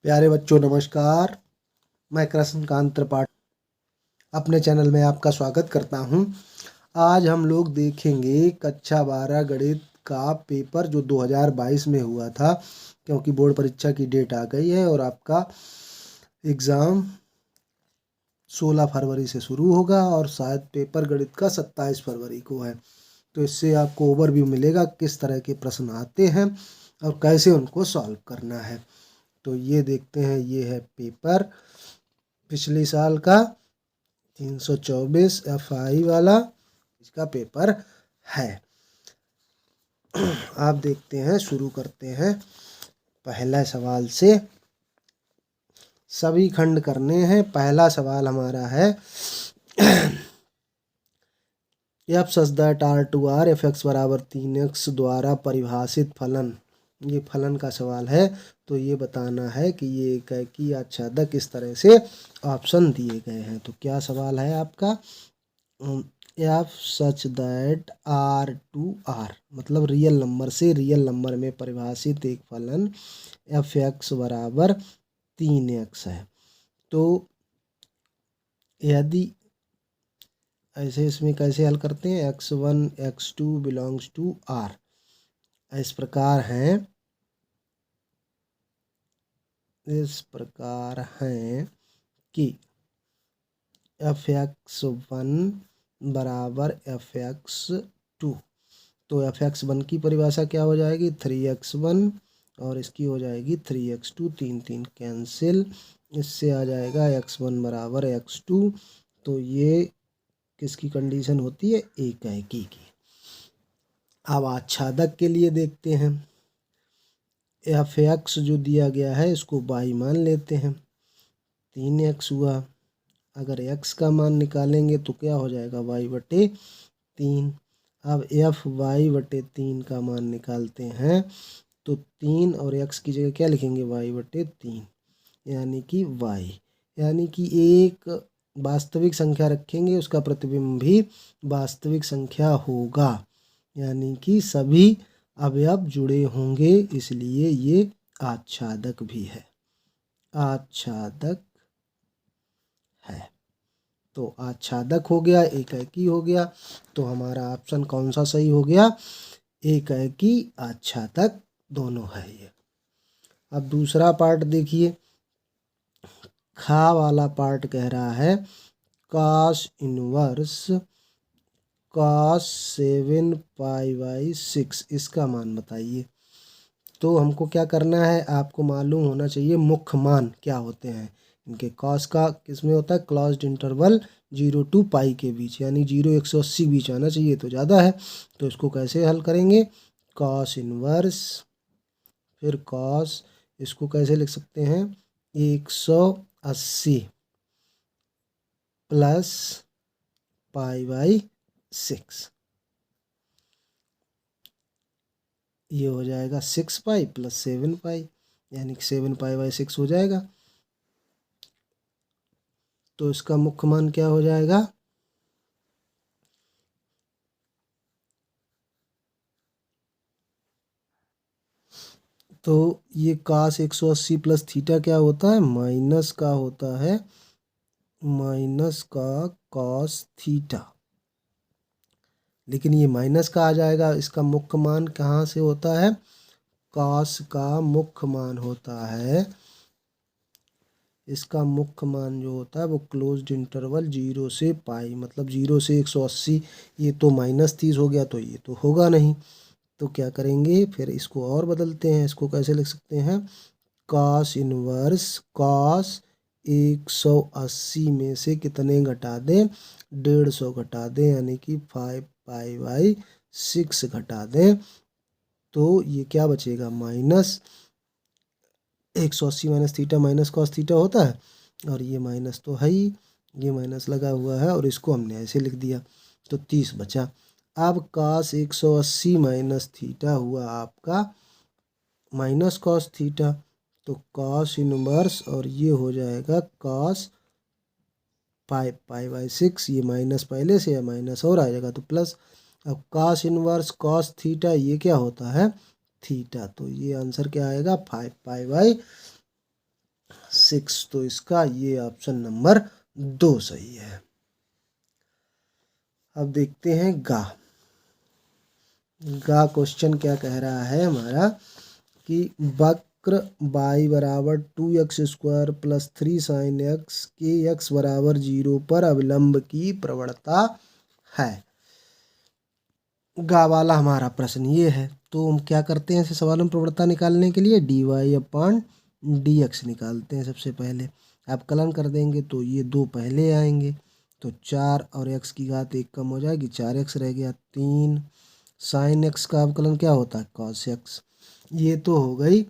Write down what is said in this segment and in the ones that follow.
प्यारे बच्चों नमस्कार। मैं कृष्णकांत त्रिपाठी अपने चैनल में आपका स्वागत करता हूं। आज हम लोग देखेंगे कक्षा 12 गणित का पेपर जो 2022 में हुआ था, क्योंकि बोर्ड परीक्षा की डेट आ गई है और आपका एग्ज़ाम 16 फरवरी से शुरू होगा और शायद पेपर गणित का 27 फरवरी को है। तो इससे आपको ओवरव्यू मिलेगा किस तरह के प्रश्न आते हैं और कैसे उनको सॉल्व करना है। तो ये देखते हैं, ये है पेपर पिछले साल का 324 FI वाला इसका पेपर है। आप देखते हैं, शुरू करते हैं पहला सवाल से। सभी खंड करने हैं। पहला सवाल हमारा है F such that R2R fx बराबर 3x द्वारा परिभाषित फलन। ये फलन का सवाल है, तो ये बताना है कि ये एकाकी आच्छादक किस तरह से ऑप्शन दिए गए हैं। तो क्या सवाल है आपका? एफ सच दैट R2R मतलब रियल नंबर से रियल नंबर में परिभाषित एक फलन fx बराबर 3x है। तो यदि ऐसे इसमें कैसे हल करते हैं? x1 x2 belongs to R इस प्रकार हैं कि fx1 बराबर fx2। तो fx1 की परिभाषा क्या हो जाएगी? 3x1 और इसकी हो जाएगी 3x2। 3 कैंसिल, इससे आ जाएगा x1 बराबर x2। तो ये किसकी कंडीशन होती है? एकाकी की। अब आच्छादक के लिए देखते हैं। fx जो दिया गया है इसको y मान लेते हैं। 3x हुआ। अगर x का मान निकालेंगे तो क्या हो जाएगा? y/3। अब fy/3 का मान निकालते हैं तो 3 और x की जगह क्या लिखेंगे? y/3 यानी कि y, यानी कि एक वास्तविक संख्या रखेंगे उसका प्रतिबिंब भी वास्तविक संख्या होगा, यानी कि सभी अवयव जुड़े होंगे, इसलिए ये आच्छादक भी है। आच्छादक है। तो आच्छादक हो गया, एकाकी हो गया। तो हमारा ऑप्शन कौन सा सही हो गया? एकाकी आच्छादक दोनों है ये। अब दूसरा पार्ट देखिए। खा वाला पार्ट कह रहा है cos इनवर्स cos 7π/6 इसका मान बताइए। तो हमको क्या करना है? आपको मालूम होना चाहिए मुख्य मान क्या होते हैं इनके। cos का किसमें होता है? क्लोज्ड इंटरवल 0 to π के बीच, यानी 0 180 बीच आना चाहिए, तो ज़्यादा है। तो इसको कैसे हल करेंगे? cos इनवर्स फिर cos, इसको कैसे लिख सकते हैं? 180 प्लस π/6, ये हो जाएगा 6π प्लस 7π, यानी कि 7π/6 हो जाएगा। तो इसका मुख्य मान क्या हो जाएगा? तो ये cos 180 प्लस थीटा क्या होता है? माइनस का होता है, माइनस का cos थीटा। लेकिन ये माइनस का आ जाएगा। इसका मुख्य मान कहाँ से होता है? cos का मुख्य मान होता है, इसका मुख्य मान जो होता है वो क्लोज्ड इंटरवल 0 से π, मतलब 0 से 180। ये तो -30 हो गया, तो ये तो होगा नहीं। तो क्या करेंगे फिर? इसको और बदलते हैं। इसको कैसे लिख सकते हैं? cos इनवर्स cos 180 में से कितने घटा दें? 150 घटा दें, यानी कि 5π/6 घटा दें। तो ये क्या बचेगा? Minus 180 minus theta minus cos theta होता है, और ये माइनस तो है ही, ये माइनस लगा हुआ है और इसको हमने ऐसे लिख दिया, तो 30 बचा। अब cos 180 माइनस थीटा हुआ आपका माइनस cos थीटा, तो cos इनवर्स और ये हो जाएगा cos π/6। ये माइनस पहले से है, माइनस और आ जाएगा तो प्लस। अब cos इनवर्स cos थीटा ये क्या होता है? थीटा। तो ये आंसर क्या आएगा? 5π/6 6। तो इसका ये ऑप्शन नंबर 2 सही है। अब देखते हैं गा क्वेश्चन क्या कह रहा है हमारा कि वक्र y बराबर 2x² प्लस 3 sin x के x बराबर 0 पर अविलंब की प्रवणता है। गा वाला हमारा प्रश्न ये है। तो हम क्या करते हैं ऐसे सवालों में प्रवणता निकालने के लिए dy/dx निकालते हैं। सबसे पहले अवकलन कर देंगे तो ये 2 पहले आएंगे, तो 4 और x की घात 1 कम हो जाएगी, 4x रह गया। 3 sin x का अवकलन क्या होता है cos x। ये तो हो गई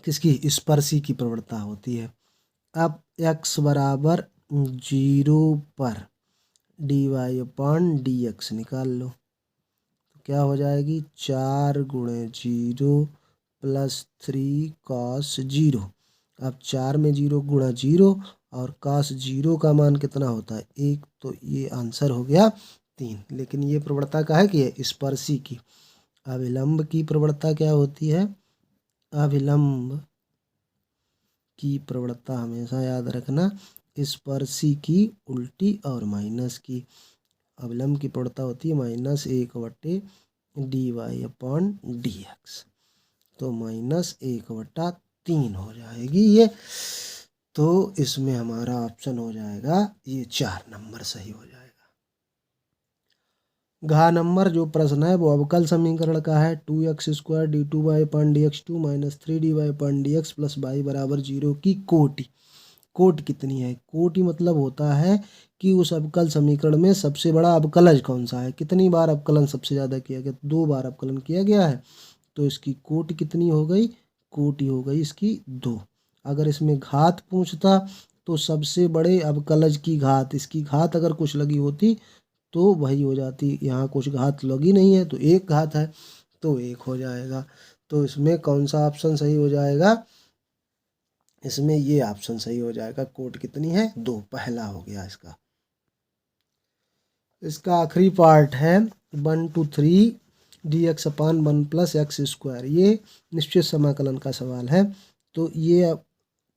किसकी, स्पर्शी की प्रवणता होती है। अब x बराबर 0 पर dy/dx निकाल लो, तो क्या हो जाएगी 4 × 0 प्लस 3 cos 0। अब 4 में 0 गुणा 0 और cos 0 का मान कितना होता है 1, तो ये आंसर हो गया 3। लेकिन ये प्रवणता का है कि है स्पर्शी की। अविलंब की प्रवणता क्या होती है, अविलंब की प्रवणता हमेशा याद रखना स्पर्शी की उल्टी और माइनस की। अविलंब की प्रवणता होती है -1/dy/dx, तो -1/3 हो जाएगी ये। तो इसमें हमारा ऑप्शन हो जाएगा ये 4 नंबर सही हो जाएगा। घ नंबर जो प्रश्न है वो अवकल समीकरण का है। 2x² d2y/dx2 -3dy/dx plus y बराबर 0 की कोटि। कोटि कितनी है, कोटि मतलब होता है कि उस अवकल समीकरण में सबसे बड़ा अवकलज कौन सा है, कितनी बार अवकलन सबसे ज़्यादा किया गया, 2 बार अवकलन किया गया है, तो इसकी कोटि कितनी हो गई, कोटि हो गई इसकी 2। अगर इसमें घात पूछता तो सबसे बड़े अवकलज की घात, इसकी घात अगर कुछ लगी होती तो वही हो जाती, यहाँ कुछ घात लगी नहीं है तो एक घात है तो 1 हो जाएगा। तो इसमें कौन सा ऑप्शन सही हो जाएगा, इसमें ये ऑप्शन सही हो जाएगा। कोट कितनी है 2, पहला हो गया इसका। इसका आखिरी पार्ट है 1 to 3 dx/1 + x²। ये निश्चित समाकलन का सवाल है। तो ये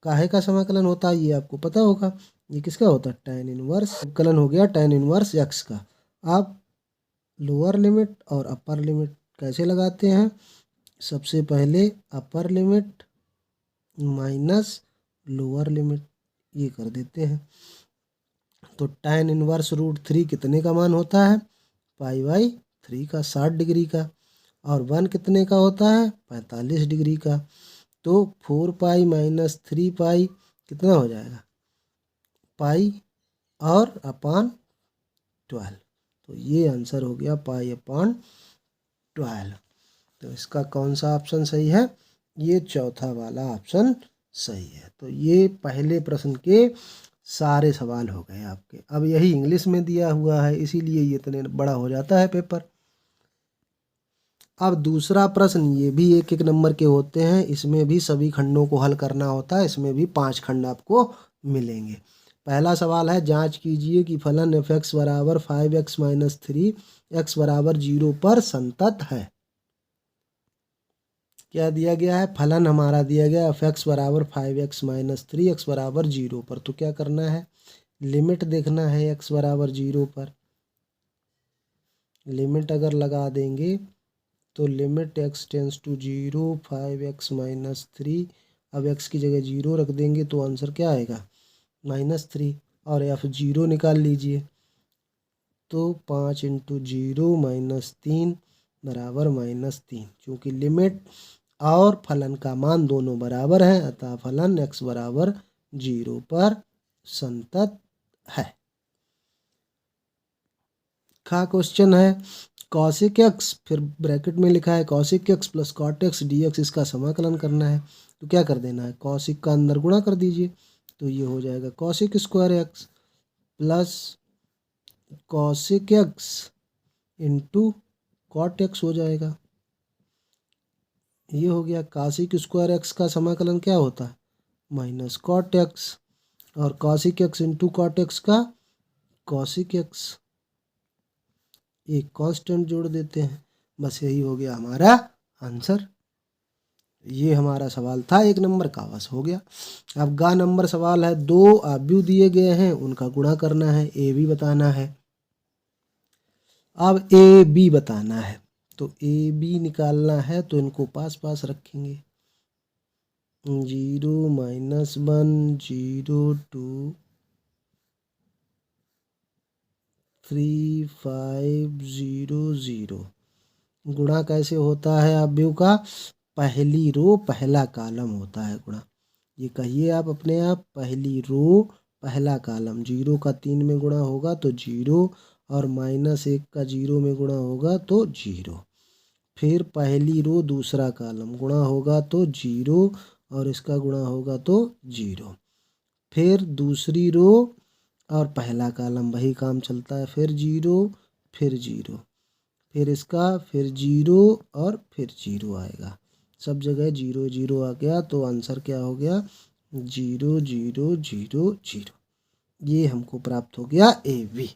काहे का समाकलन होता है ये आपको पता होगा, ये किसका होता है tan इनवर्स। समाकलन हो गया tan इनवर्स x का। आप लोअर लिमिट और अपर लिमिट कैसे लगाते हैं, सबसे पहले upper limit minus lower limit ये कर देते हैं। तो tan इनवर्स √3 कितने का मान होता है π/3 का, 60 डिग्री का, और 1 कितने का होता है 45 डिग्री का। तो 4π - 3π कितना हो जाएगा पाई और अपान 12, तो ये आंसर हो गया π/12। तो इसका कौन सा ऑप्शन सही है, ये चौथा वाला ऑप्शन सही है। तो ये पहले प्रश्न के सारे सवाल हो गए आपके। अब यही इंग्लिश में दिया हुआ है इसीलिए ये इतने बड़ा हो जाता है पेपर। अब दूसरा प्रश्न, ये भी 1-1 नंबर के होते हैं, इसमें भी सभी खंडों को हल करना होता है। इसमें भी 5 खंड आपको मिलेंगे। पहला सवाल है जांच कीजिए कि फलन f(x) बराबर 5x - 3 x बराबर 0 पर संतत है। क्या दिया गया है, फलन हमारा दिया गया f(x) बराबर 5x - 3 x बराबर 0 पर। तो क्या करना है, लिमिट देखना है x बराबर 0 पर। लिमिट अगर लगा देंगे तो limit x tense to 0 5x - 3, अब x की जगह 0 रख देंगे तो आंसर क्या आएगा -3, और f0 निकाल लीजिए तो 5 × 0 - 3 बराबर -3। चूँकि लिमिट और फलन का मान दोनों बराबर हैं अतः फलन x बराबर 0 पर संतत है। का क्वेश्चन है cosec x, फिर ब्रैकेट में लिखा है cosec x plus cot x dx, इसका समाकलन करना है। तो क्या कर देना है, cosec का अंदर गुणा कर दीजिए, तो ये हो जाएगा cosec² x plus cosec x into cot x हो जाएगा। ये हो गया cosec² x का समाकलन क्या होता है माइनस cot x, और cosec x into cot x का cosec x, एक कांस्टेंट जोड़ देते हैं, बस यही हो गया हमारा आंसर। ये हमारा सवाल था 1 नंबर का, बस हो गया। अब गा नंबर सवाल है, 2 आव्यूह दिए गए हैं, उनका गुणा करना है, ए बी बताना है। अब ए बी बताना है, तो ए बी निकालना है, तो इनको पास पास रखेंगे। 0 -1 0 2 3 5 0 0। गुणा कैसे होता है आव्यूह का? पहली रो पहला कॉलम होता है गुणा। ये कहिए आप अपने आप, पहली रो पहला कॉलम। 0 का 3 में गुणा होगा तो 0, और -1 का 0 में गुणा होगा तो 0। फिर पहली रो दूसरा कॉलम गुणा होगा तो 0, और इसका गुणा होगा तो 0। फिर दूसरी रो और पहला कॉलम वही काम चलता है, फिर 0 फिर 0, फिर इसका फिर 0 और फिर 0 आएगा। सब जगह 0 0 आ गया, तो आंसर क्या हो गया? 0 0 0 0। ये हमको प्राप्त हो गया ए बी।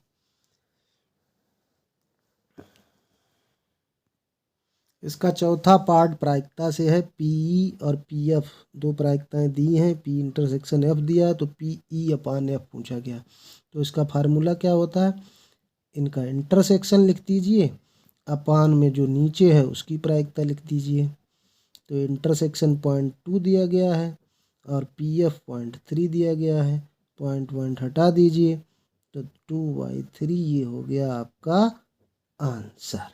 इसका चौथा पार्ट प्रायिकता से है। पीई और पीएफ दो प्रायिकताएं दी हैं, पी इंटरसेक्शन एफ दिया है, तो पीई अपान एफ पूछा गया। तो इसका फार्मूला क्या होता है? इनका इंटरसेक्शन लिख दीजिए, अपान में जो नीचे है उसकी प्रायिकता लिख दीजिए। तो इंटरसेक्शन 0.2 दिया गया है और पीएफ 0.3 दिया गया है, पॉइंट हटा दीजिए, तो 2/3 ये हो गया आपका आंसर।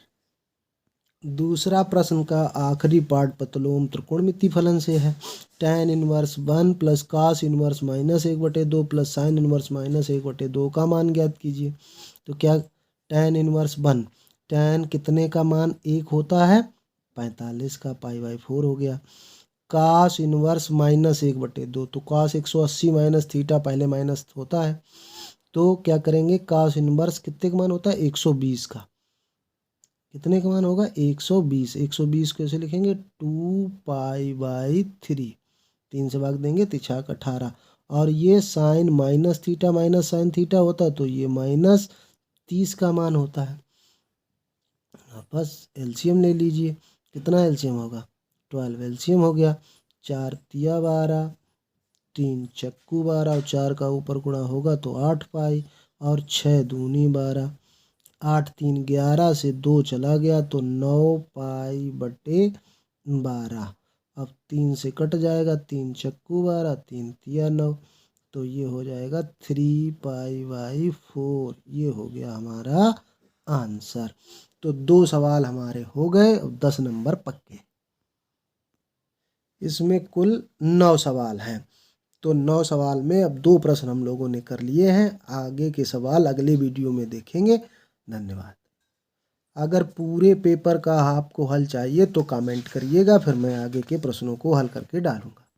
दूसरा प्रश्न का आखिरी पार्ट प्रतिलोम त्रिकोणमिति फलन से है। tan inverse 1 plus cos inverse -1/2 plus sin inverse -1/2 का मान ज्ञात कीजिए। तो क्या tan इनवर्स 1, tan कितने का मान 1 होता है? 45 का, π/4 हो गया। cos इनवर्स -1/2, तो cos 180 माइनस थीटा, पहले माइनस होता है, तो क्या करेंगे? cos इनवर्स कितने का मान होता है? 120 का। कितने का मान होगा? 120। 120 कैसे लिखेंगे? 2π/3, 3 से भाग देंगे, तिछाक 18। और ये sine minus theta minus sine theta होता है, तो ये -30 का मान होता है। बस एलसीएम ले लीजिए। कितना एलसीएम होगा? 12 एलसीएम हो गया। 4 तिया 12, 3 चक्कू 12, और 4 का ऊपर गुणा होगा तो 8π, और 6 दूनी 12, 8 3 11 से 2 चला गया तो 9π/12। अब 3 से कट जाएगा, 3 चक्कू 12, 3 तिया 9, तो ये हो जाएगा 3π/4। ये हो गया हमारा आंसर। तो 2 सवाल हमारे हो गए और 10 नंबर पक्के। इसमें कुल 9 सवाल हैं। तो 9 सवाल में अब 2 प्रश्न हम लोगों ने कर लिए हैं। आगे के सवाल अगले वीडियो में देखेंगे। धन्यवाद। अगर पूरे पेपर का आपको हल चाहिए तो कमेंट करिएगा, फिर मैं आगे के प्रश्नों को हल करके डालूंगा।